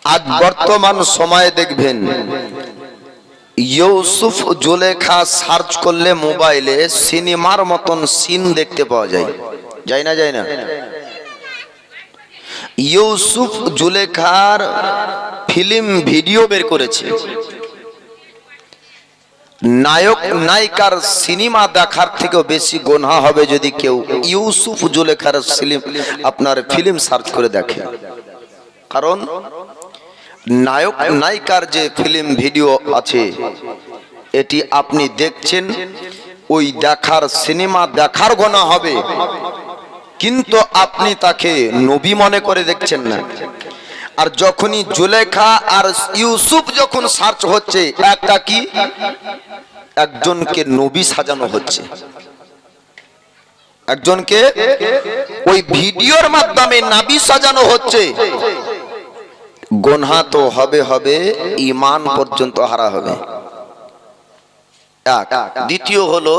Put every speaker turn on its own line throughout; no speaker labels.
আজ বর্তমান সময়ে দেখবেন ইউসুফ জুলেখা সার্চ করলে মোবাইলে সিনেমার মতন সিন দেখতে পাওয়া যায়, যায় না? ইউসুফ জুলেখার ফিল্ম ভিডিও বের করেছে। নায়ক নায়িকার সিনেমা দেখার থেকেও বেশি গুনাহ হবে যদি কেউ ইউসুফ জুলেখার আপনার ফিল্ম সার্চ করে দেখে। কারণ নায়ক নায়িকার যে ফিল্ম ভিডিও আছে এটি আপনি দেখছেন, ওই দেখার সিনেমা দেখার গুনাহ হবে, কিন্তু আপনি তাকে নবী মনে করে দেখছেন না। আর যখনই জুলেখা আর ইউসুফ যখন সার্চ হচ্ছে, একটা কি একজনকে নবী সাজানো হচ্ছে, একজনকে ওই ভিডিওর মাধ্যমে নবী সাজানো হচ্ছে। গুনাহ তো হবে, ঈমান পর্যন্ত হারা হবে। দ্বিতীয় হলো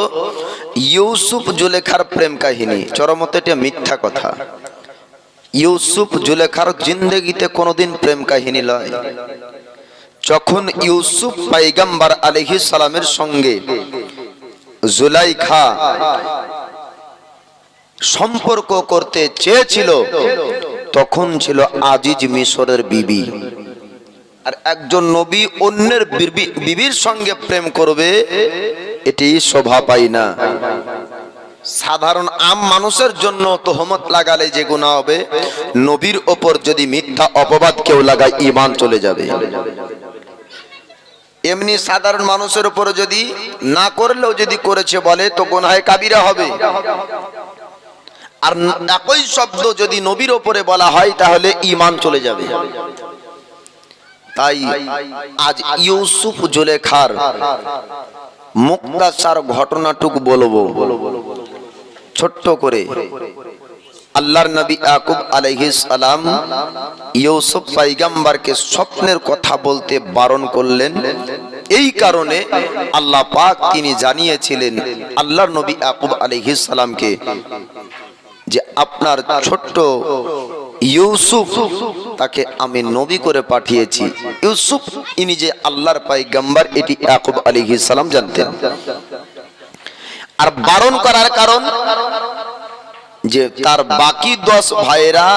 ইউসুফ জুলেখার প্রেম কাহিনী, চরমতে এটা মিথ্যা কথা। ইউসুফ জুলেখার জিন্দেগিতে কোনোদিন প্রেম কাহিনী নয়। যখন ইউসুফ পয়গম্বর আলাইহিস সালামের সঙ্গে জুলাইখা সম্পর্ক করতে চেয়েছিল, তখন ছিল আজিজ মিশরের বিবি। আর একজন নবী অন্যের বিবির সঙ্গে প্রেম করবে, এটি শোভা পায় না। সাধারণ আম মানুষের জন্য তোহমত লাগালে যে গুনাহ হবে, নবীর ওপর যদি মিথ্যা অপবাদ কেউ লাগায় ঈমান চলে যাবে। এমনি সাধারণ মানুষের উপর যদি না করলেও যদি করেছে বলে তো গুনাহে কাবিরা হবে। আর একই শব্দ যদি নবীর ওপরে বলা হয় তাহলে ঈমান চলে যাবে। তাই আজ ইউসুফ জুলেখার মুক্তাসার ঘটনাটুকু বলবো ছোট্ট করে। আল্লাহর নবী ইয়াকুব আলাইহিস সালাম ইউসুফ পয়গম্বরকে স্বপ্নের কথা বলতে বারণ করলেন। এই কারণে আল্লাহ পাক তিনি জানিয়েছিলেন আল্লাহর নবী ইয়াকুব আলাইহিস সালামকে যে আপনার ছোট্ট ইউসুফ তাকে আমি নবী করে পাঠিয়েছি। ইউসুফ ইনি যে আল্লাহর পয়গম্বর এটি ইয়াকুব আলাইহিস সালাম জানতেন। আর বারণ করার কারণ যে তার বাকি 10 ভাইরা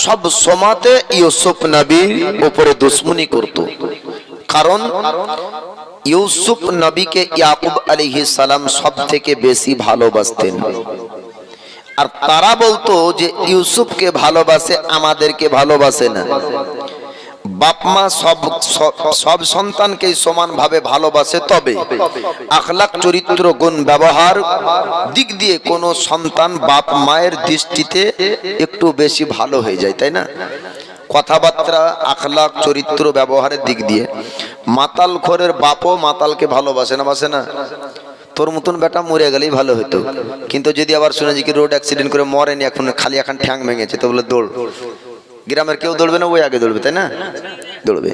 সব সময়তে ইউসুফ নবীর উপরে দুশমনি করত। কারণ ইউসুফ নবীকে ইয়াকুব আলাইহিস সালাম সব থেকে বেশি ভালোবাসতেন। আর তারা বলতো যে ইউসুফকে ভালোবাসে, আমাদেরকে ভালোবাসে না। বাপ মা সব সন্তানকে সমানভাবে ভালোবাসে, তবে আখলাক চরিত্র গুণ ব্যবহার দিক দিয়ে কোন সন্তান বাপ মায়ের দৃষ্টিতে একটু বেশি ভালো হয়ে যায়, তাই না? কথাবার্তা আখলাক চরিত্র ব্যবহারের দিক দিয়ে মাতাল খোরের বাপও মাতালকে ভালোবাসে না, বাসে না? তোর মতন বেটা মরে গেলেই ভালো হতো, কিন্তু যদি আবার শুনে যে রোড অ্যাক্সিডেন্ট করে মরেনি, এখন খালি এখন ঠ্যাং ভেঙেছে, তো বলে দৌড়। গ্রামের কেউ দৌড়বে না, ওই আগে দৌড়বে, তাই না? দৌড়বে।